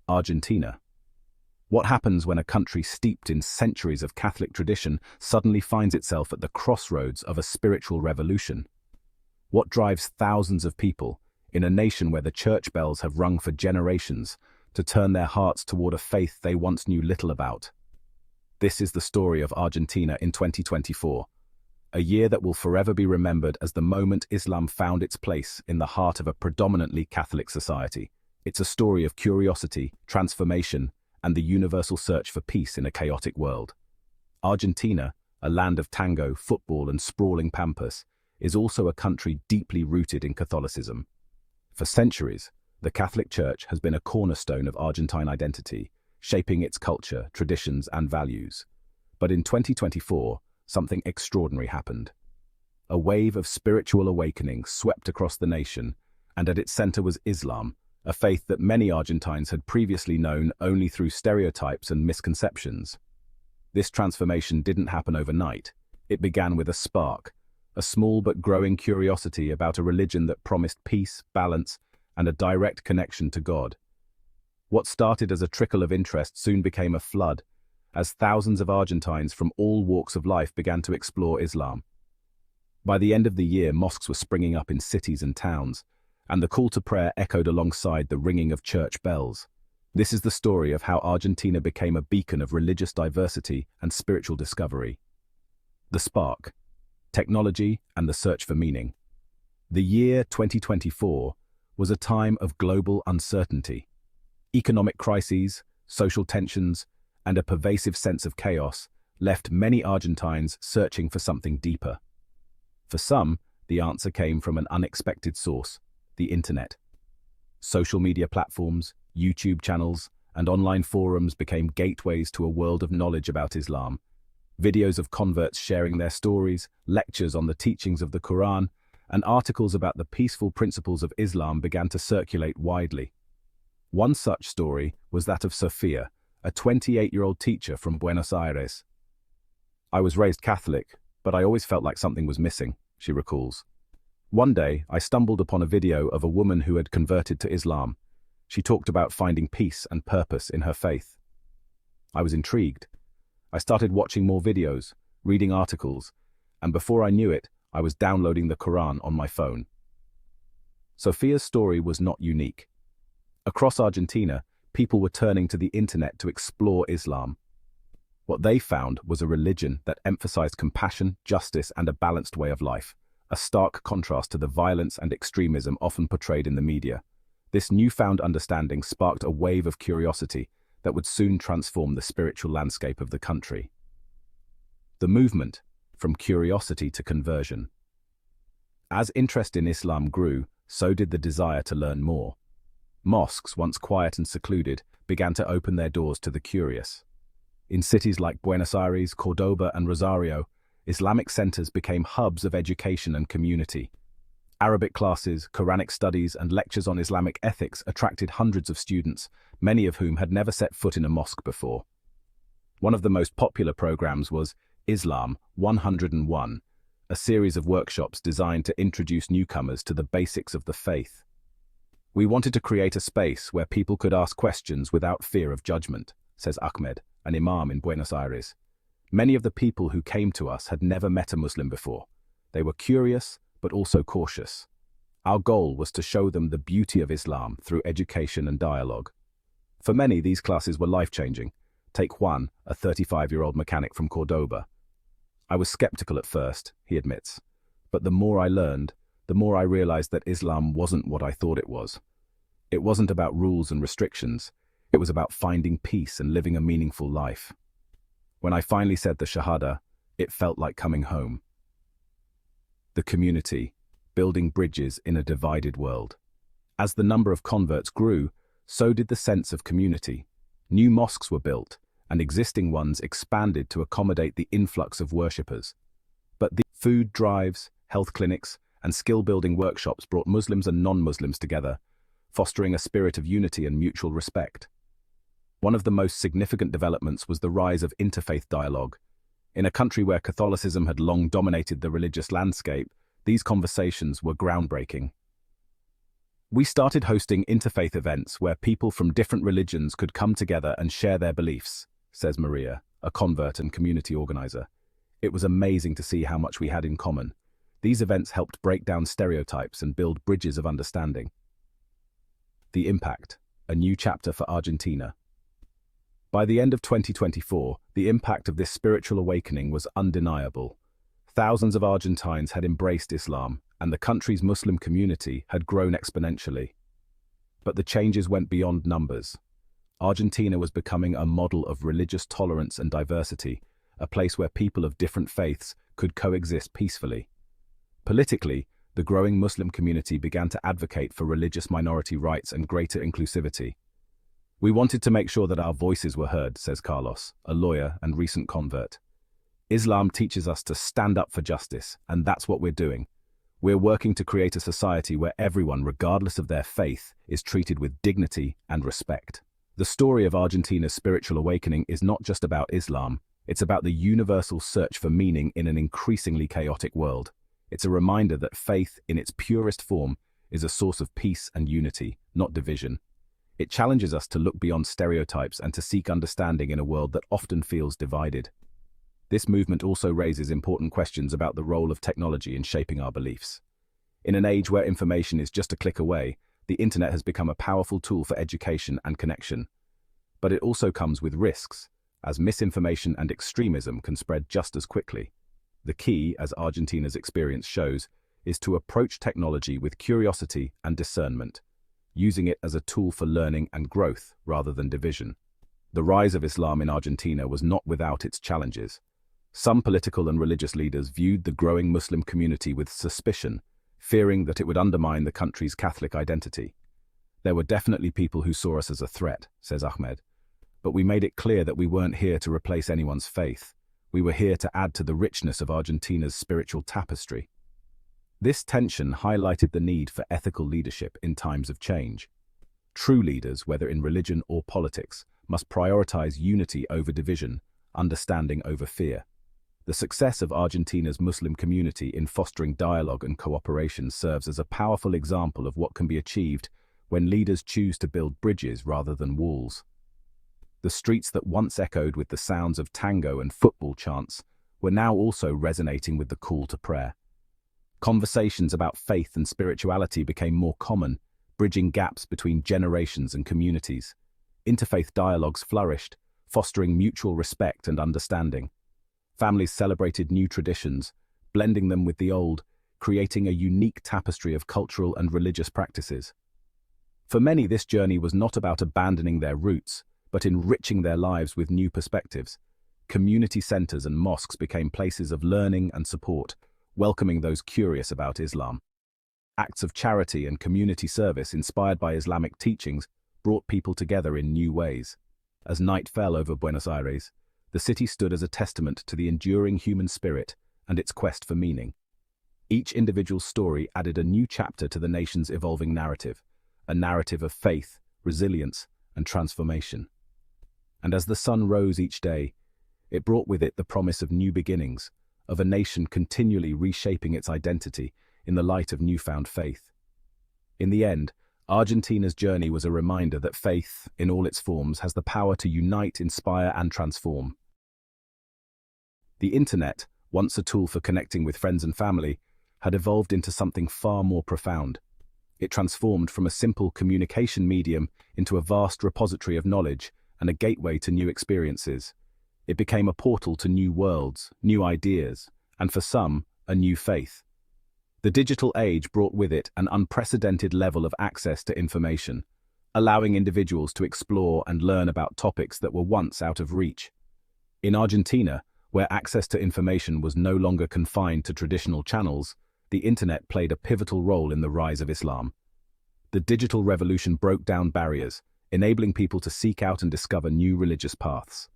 Argentina. What happens when a country steeped in centuries of Catholic tradition suddenly finds itself at the crossroads of a spiritual revolution? What drives thousands of people, in a nation where the church bells have rung for generations, to turn their hearts toward a faith they once knew little about? This is the story of Argentina in 2024, a year that will forever be remembered as the moment Islam found its place in the heart of a predominantly Catholic society. It's a story of curiosity, transformation, and the universal search for peace in a chaotic world. Argentina, a land of tango, football, and sprawling pampas, is also a country deeply rooted in Catholicism. For centuries, the Catholic Church has been a cornerstone of Argentine identity, shaping its culture, traditions, and values. But in 2024, something extraordinary happened. A wave of spiritual awakening swept across the nation, and at its center was Islam, a faith that many Argentines had previously known only through stereotypes and misconceptions. This transformation didn't happen overnight. It began with a spark, a small but growing curiosity about a religion that promised peace, balance, and a direct connection to God. What started as a trickle of interest soon became a flood, as thousands of Argentines from all walks of life began to explore Islam. By the end of the year, mosques were springing up in cities and towns, and the call to prayer echoed alongside the ringing of church bells. This is the story of how Argentina became a beacon of religious diversity and spiritual discovery. The spark, technology, and the search for meaning. The year 2024 was a time of global uncertainty. Economic crises, social tensions, and a pervasive sense of chaos left many Argentines searching for something deeper. For some, the answer came from an unexpected source: the internet. Social media platforms, YouTube channels, and online forums became gateways to a world of knowledge about Islam. Videos of converts sharing their stories, lectures on the teachings of the Quran, and articles about the peaceful principles of Islam began to circulate widely. One such story was that of Sophia, a 28-year-old teacher from Buenos Aires. "I was raised Catholic, but I always felt like something was missing," she recalls. "One day, I stumbled upon a video of a woman who had converted to Islam. She talked about finding peace and purpose in her faith. I was intrigued. I started watching more videos, reading articles, and before I knew it, I was downloading the Quran on my phone." Sophia's story was not unique. Across Argentina, people were turning to the internet to explore Islam. What they found was a religion that emphasized compassion, justice, and a balanced way of life, a stark contrast to the violence and extremism often portrayed in the media. This newfound understanding sparked a wave of curiosity that would soon transform the spiritual landscape of the country. The movement, from curiosity to conversion. As interest in Islam grew, so did the desire to learn more. Mosques, once quiet and secluded, began to open their doors to the curious. In cities like Buenos Aires, Cordoba, and Rosario, Islamic centers became hubs of education and community. Arabic classes, Quranic studies, and lectures on Islamic ethics attracted hundreds of students, many of whom had never set foot in a mosque before. One of the most popular programs was Islam 101, a series of workshops designed to introduce newcomers to the basics of the faith. "We wanted to create a space where people could ask questions without fear of judgment," says Ahmed, an imam in Buenos Aires. "Many of the people who came to us had never met a Muslim before. They were curious, but also cautious. Our goal was to show them the beauty of Islam through education and dialogue." For many, these classes were life-changing. Take Juan, a 35-year-old mechanic from Cordoba. "I was skeptical at first," he admits, "but the more I learned, the more I realized that Islam wasn't what I thought it was. It wasn't about rules and restrictions. It was about finding peace and living a meaningful life. When I finally said the Shahada, it felt like coming home." The community, building bridges in a divided world. As the number of converts grew, so did the sense of community. New mosques were built, and existing ones expanded to accommodate the influx of worshippers. But the food drives, health clinics, and skill-building workshops brought Muslims and non-Muslims together, fostering a spirit of unity and mutual respect. One of the most significant developments was the rise of interfaith dialogue. In a country where Catholicism had long dominated the religious landscape, these conversations were groundbreaking. We started hosting interfaith events where people from different religions could come together and share their beliefs, says Maria, a convert and community organizer. It was amazing to see how much we had in common. These events helped break down stereotypes and build bridges of understanding. The impact, a new chapter for Argentina. By the end of 2024, the impact of this spiritual awakening was undeniable. Thousands of Argentines had embraced Islam, and the country's Muslim community had grown exponentially. But the changes went beyond numbers. Argentina was becoming a model of religious tolerance and diversity, a place where people of different faiths could coexist peacefully. Politically, the growing Muslim community began to advocate for religious minority rights and greater inclusivity. We wanted to make sure that our voices were heard, says Carlos, a lawyer and recent convert. Islam teaches us to stand up for justice, and that's what we're doing. We're working to create a society where everyone, regardless of their faith, is treated with dignity and respect. The story of Argentina's spiritual awakening is not just about Islam, it's about the universal search for meaning in an increasingly chaotic world. It's a reminder that faith, in its purest form, is a source of peace and unity, not division. It challenges us to look beyond stereotypes and to seek understanding in a world that often feels divided. This movement also raises important questions about the role of technology in shaping our beliefs. In an age where information is just a click away, the internet has become a powerful tool for education and connection. But it also comes with risks, as misinformation and extremism can spread just as quickly. The key, as Argentina's experience shows, is to approach technology with curiosity and discernment, using it as a tool for learning and growth rather than division. The rise of Islam in Argentina was not without its challenges. Some political and religious leaders viewed the growing Muslim community with suspicion, fearing that it would undermine the country's Catholic identity. There were definitely people who saw us as a threat, says Ahmed, but we made it clear that we weren't here to replace anyone's faith. We were here to add to the richness of Argentina's spiritual tapestry. This tension highlighted the need for ethical leadership in times of change. True leaders, whether in religion or politics, must prioritize unity over division, understanding over fear. The success of Argentina's Muslim community in fostering dialogue and cooperation serves as a powerful example of what can be achieved when leaders choose to build bridges rather than walls. The streets that once echoed with the sounds of tango and football chants were now also resonating with the call to prayer. Conversations about faith and spirituality became more common, bridging gaps between generations and communities. Interfaith dialogues flourished, fostering mutual respect and understanding. Families celebrated new traditions, blending them with the old, creating a unique tapestry of cultural and religious practices. For many, this journey was not about abandoning their roots, but enriching their lives with new perspectives. Community centers and mosques became places of learning and support, welcoming those curious about Islam. Acts of charity and community service inspired by Islamic teachings brought people together in new ways. As night fell over Buenos Aires, the city stood as a testament to the enduring human spirit and its quest for meaning. Each individual's story added a new chapter to the nation's evolving narrative, a narrative of faith, resilience, and transformation. And as the sun rose each day, it brought with it the promise of new beginnings, of a nation continually reshaping its identity in the light of newfound faith. In the end, Argentina's journey was a reminder that faith, in all its forms, has the power to unite, inspire, and transform. The internet, once a tool for connecting with friends and family, had evolved into something far more profound. It transformed from a simple communication medium into a vast repository of knowledge and a gateway to new experiences. It became a portal to new worlds, new ideas, and for some, a new faith. The digital age brought with it an unprecedented level of access to information, allowing individuals to explore and learn about topics that were once out of reach. In Argentina, where access to information was no longer confined to traditional channels, the internet played a pivotal role in the rise of Islam. The digital revolution broke down barriers, enabling people to seek out and discover new religious paths.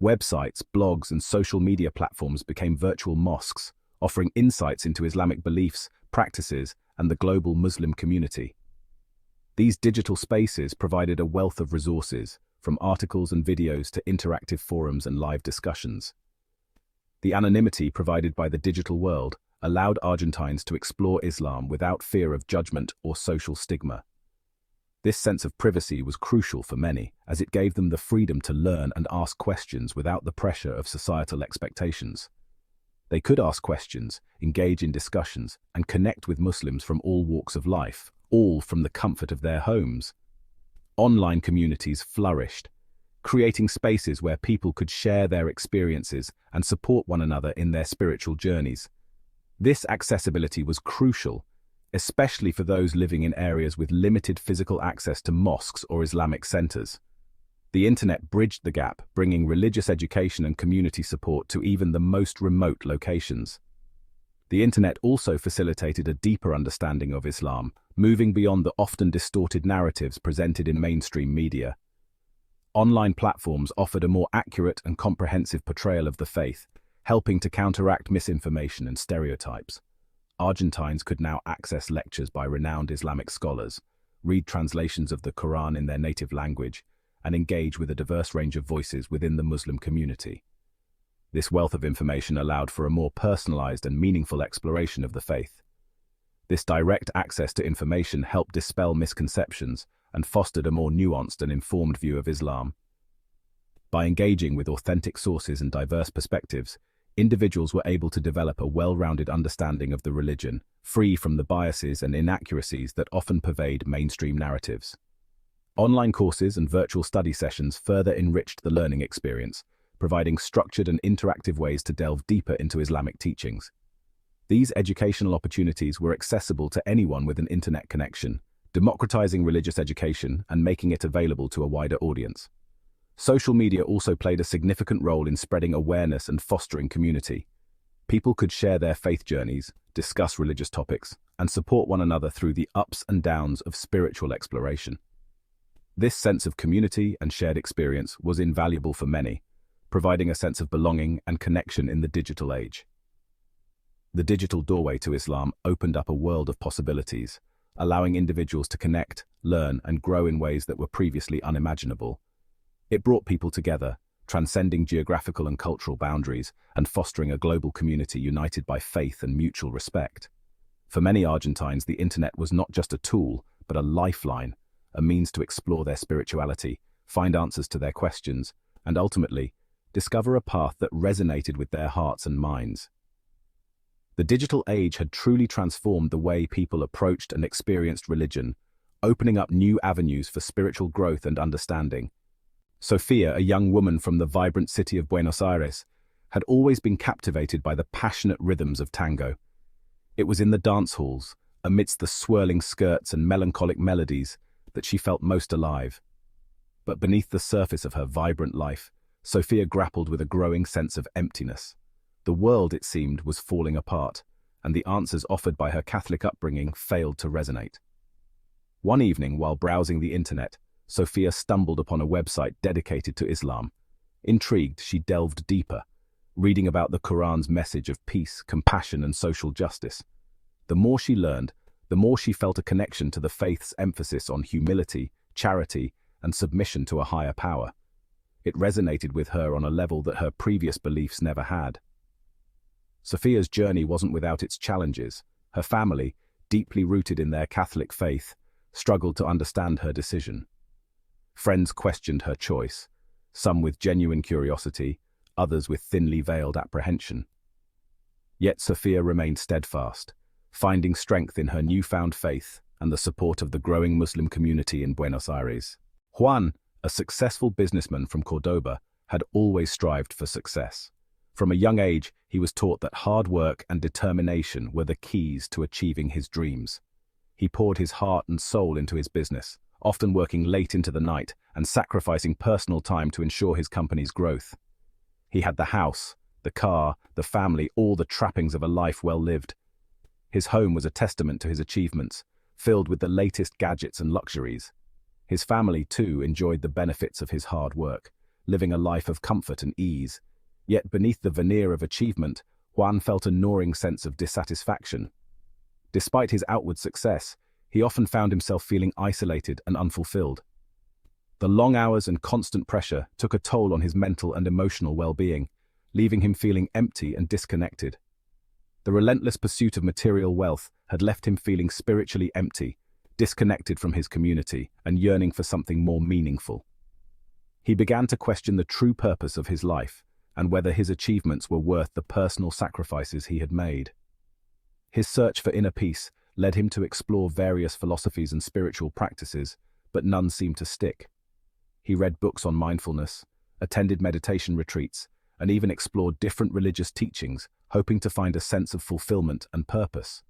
Websites, blogs, and social media platforms became virtual mosques, offering insights into Islamic beliefs, practices, and the global Muslim community. These digital spaces provided a wealth of resources, from articles and videos to interactive forums and live discussions. The anonymity provided by the digital world allowed Argentines to explore Islam without fear of judgment or social stigma. This sense of privacy was crucial for many, as it gave them the freedom to learn and ask questions without the pressure of societal expectations. They could ask questions, engage in discussions, and connect with Muslims from all walks of life, all from the comfort of their homes. Online communities flourished, creating spaces where people could share their experiences and support one another in their spiritual journeys. This accessibility was crucial, especially for those living in areas with limited physical access to mosques or Islamic centers. The internet bridged the gap, bringing religious education and community support to even the most remote locations. The internet also facilitated a deeper understanding of Islam, moving beyond the often distorted narratives presented in mainstream media. Online platforms offered a more accurate and comprehensive portrayal of the faith, helping to counteract misinformation and stereotypes. Argentines could now access lectures by renowned Islamic scholars, read translations of the Quran in their native language, and engage with a diverse range of voices within the Muslim community. This wealth of information allowed for a more personalized and meaningful exploration of the faith. This direct access to information helped dispel misconceptions and fostered a more nuanced and informed view of Islam. By engaging with authentic sources and diverse perspectives, individuals were able to develop a well-rounded understanding of the religion, free from the biases and inaccuracies that often pervade mainstream narratives. Online courses and virtual study sessions further enriched the learning experience, providing structured and interactive ways to delve deeper into Islamic teachings. These educational opportunities were accessible to anyone with an internet connection, democratizing religious education and making it available to a wider audience. Social media also played a significant role in spreading awareness and fostering community. People could share their faith journeys, discuss religious topics, and support one another through the ups and downs of spiritual exploration. This sense of community and shared experience was invaluable for many, providing a sense of belonging and connection in the digital age. The digital doorway to Islam opened up a world of possibilities, allowing individuals to connect, learn, and grow in ways that were previously unimaginable. It brought people together, transcending geographical and cultural boundaries and fostering a global community united by faith and mutual respect. For many Argentines, the internet was not just a tool, but a lifeline, a means to explore their spirituality, find answers to their questions, and ultimately, discover a path that resonated with their hearts and minds. The digital age had truly transformed the way people approached and experienced religion, opening up new avenues for spiritual growth and understanding. Sofia, a young woman from the vibrant city of Buenos Aires, had always been captivated by the passionate rhythms of tango. It was in the dance halls, amidst the swirling skirts and melancholic melodies, that she felt most alive. But beneath the surface of her vibrant life, Sofia grappled with a growing sense of emptiness. The world, it seemed, was falling apart, and the answers offered by her Catholic upbringing failed to resonate. One evening, while browsing the internet, Sofia stumbled upon a website dedicated to Islam. Intrigued, she delved deeper, reading about the Quran's message of peace, compassion, and social justice. The more she learned, the more she felt a connection to the faith's emphasis on humility, charity, and submission to a higher power. It resonated with her on a level that her previous beliefs never had. Sofia's journey wasn't without its challenges. Her family, deeply rooted in their Catholic faith, struggled to understand her decision. Friends questioned her choice, some with genuine curiosity, others with thinly veiled apprehension. Yet Sofia remained steadfast, finding strength in her newfound faith and the support of the growing Muslim community in Buenos Aires. Juan, a successful businessman from Cordoba, had always strived for success. From a young age, he was taught that hard work and determination were the keys to achieving his dreams. He poured his heart and soul into his business, often working late into the night and sacrificing personal time to ensure his company's growth. He had the house, the car, the family, all the trappings of a life well lived. His home was a testament to his achievements, filled with the latest gadgets and luxuries. His family, too, enjoyed the benefits of his hard work, living a life of comfort and ease. Yet beneath the veneer of achievement, Juan felt a gnawing sense of dissatisfaction. Despite his outward success, he often found himself feeling isolated and unfulfilled. The long hours and constant pressure took a toll on his mental and emotional well-being, leaving him feeling empty and disconnected. The relentless pursuit of material wealth had left him feeling spiritually empty, disconnected from his community, and yearning for something more meaningful. He began to question the true purpose of his life and whether his achievements were worth the personal sacrifices he had made. His search for inner peace led him to explore various philosophies and spiritual practices, but none seemed to stick. He read books on mindfulness, attended meditation retreats, and even explored different religious teachings, hoping to find a sense of fulfillment and purpose.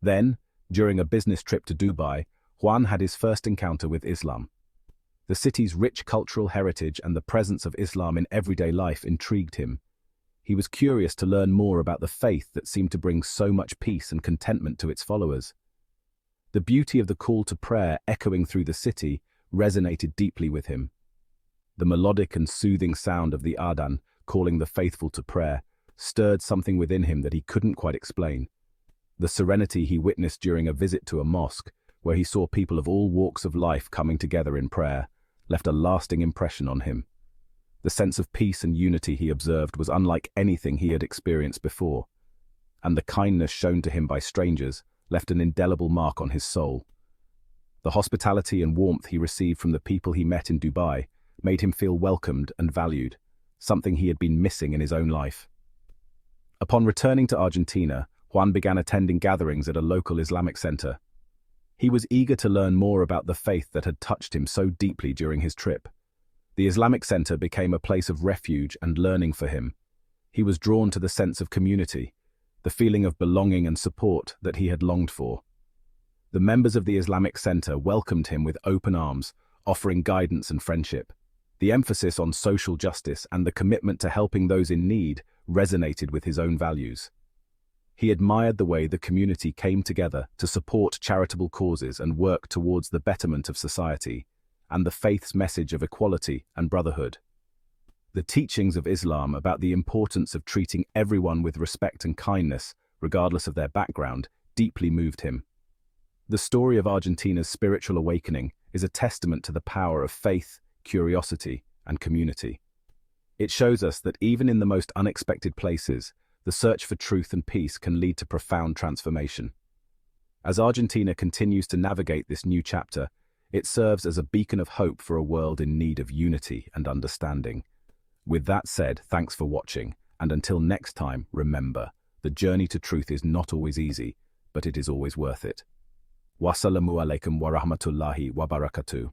Then, during a business trip to Dubai, Juan had his first encounter with Islam. The city's rich cultural heritage and the presence of Islam in everyday life intrigued him. He was curious to learn more about the faith that seemed to bring so much peace and contentment to its followers. The beauty of the call to prayer echoing through the city resonated deeply with him. The melodic and soothing sound of the adhan, calling the faithful to prayer, stirred something within him that he couldn't quite explain. The serenity he witnessed during a visit to a mosque, where he saw people of all walks of life coming together in prayer, left a lasting impression on him. The sense of peace and unity he observed was unlike anything he had experienced before, and the kindness shown to him by strangers left an indelible mark on his soul. The hospitality and warmth he received from the people he met in Dubai made him feel welcomed and valued, something he had been missing in his own life. Upon returning to Argentina, Juan began attending gatherings at a local Islamic center. He was eager to learn more about the faith that had touched him so deeply during his trip. The Islamic center became a place of refuge and learning for him. He was drawn to the sense of community, the feeling of belonging and support that he had longed for. The members of the Islamic center welcomed him with open arms, offering guidance and friendship. The emphasis on social justice and the commitment to helping those in need resonated with his own values. He admired the way the community came together to support charitable causes and work towards the betterment of society, and the faith's message of equality and brotherhood. The teachings of Islam about the importance of treating everyone with respect and kindness, regardless of their background, deeply moved him. The story of Argentina's spiritual awakening is a testament to the power of faith, curiosity, and community. It shows us that even in the most unexpected places, the search for truth and peace can lead to profound transformation. As Argentina continues to navigate this new chapter, it serves as a beacon of hope for a world in need of unity and understanding. With that said, thanks for watching, and until next time, remember, the journey to truth is not always easy, but it is always worth it. Wassalamu alaikum wa rahmatullahi wa barakatuh.